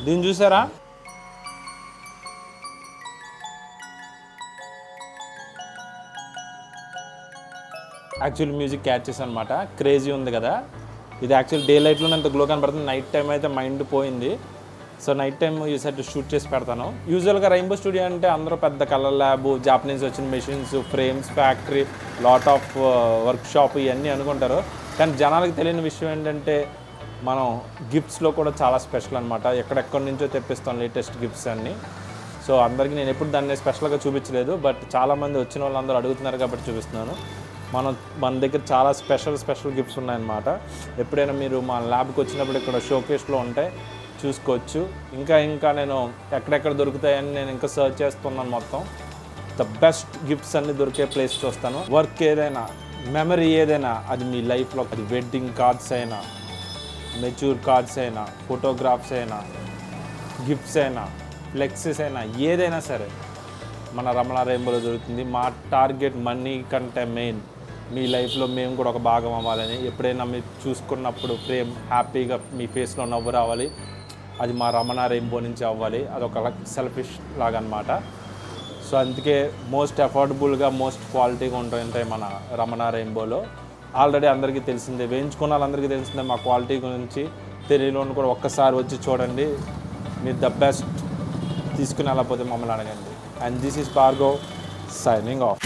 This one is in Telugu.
దీన్ని చూసారా? యాక్చువల్ మ్యూజిక్ క్యాచెస్ అనమాట. క్రేజీ ఉంది కదా. ఇది యాక్చువల్ డే లైట్లో అంత గ్లో కనపడుతుంది. నైట్ టైం అయితే మైండ్ పోయింది. సో నైట్ టైం ఈ సెట్ షూట్ చేసి పెడతాను. యూజువల్గా రెయిన్బో స్టూడియో అంటే అందరూ పెద్ద కలర్ ల్యాబ్, జాపనీస్ వచ్చిన machines, frames factory, lot of work shop ఇవన్నీ అనుకుంటారు. కానీ జనాలకు తెలియని విషయం ఏంటంటే మనం గిఫ్ట్స్లో కూడా చాలా స్పెషల్ అనమాట. ఎక్కడెక్కడి నుంచో తెప్పిస్తాం లేటెస్ట్ గిఫ్ట్స్ అన్నీ. సో అందరికీ నేను ఎప్పుడు దాన్ని స్పెషల్గా చూపించలేదు, బట్ చాలామంది వచ్చిన వాళ్ళందరూ అడుగుతున్నారు కాబట్టి చూపిస్తున్నాను. మన దగ్గర చాలా స్పెషల్ గిఫ్ట్స్ ఉన్నాయన్నమాట. ఎప్పుడైనా మీరు మా ల్యాబ్కి వచ్చినప్పుడు ఇక్కడ షోకేస్లో ఉంటాయి, చూసుకోవచ్చు. ఇంకా నేను ఎక్కడెక్కడ దొరుకుతాయని నేను ఇంకా సర్చ్ చేస్తున్నాను. మొత్తం ద బెస్ట్ గిఫ్ట్స్ అన్ని దొరికే ప్లేస్ చూస్తాను. వర్క్ ఏదైనా, మెమరీ ఏదైనా, అది మీ లైఫ్లో, అది వెడ్డింగ్ కార్డ్స్ అయినా, మెచ్యూర్ కార్డ్స్ అయినా, ఫోటోగ్రాఫ్స్ అయినా, గిఫ్ట్స్ అయినా, ఫ్లెక్సెస్ అయినా, ఏదైనా సరే మన రమణ రెయిన్బోలో దొరుకుతుంది. మా టార్గెట్ మనీ కంటే మెయిన్ మీ లైఫ్లో మేము కూడా ఒక భాగం అవ్వాలని. ఎప్పుడైనా మీరు చూసుకున్నప్పుడు ఫ్రేమ్ హ్యాపీగా మీ ఫేస్లో నవ్వు రావాలి, అది మా రమణ రెయిన్బో నుంచి అవ్వాలి. అదొక సెల్ఫిష్ లాగా అనమాట. సో అందుకే మోస్ట్ అఫోర్డబుల్గా, మోస్ట్ క్వాలిటీగా ఉంటాయి మన రమణ రెయిన్బోలో. ఆల్రెడీ అందరికీ తెలిసిందే, వేయించుకున్న వాళ్ళందరికీ తెలిసిందే మా క్వాలిటీ గురించి. తెలియని కూడా ఒక్కసారి వచ్చి చూడండి. మీరు ద బెస్ట్ తీసుకుని వెళ్ళకపోతే మమ్మల్ని అడగండి. And this is Pargo signing off.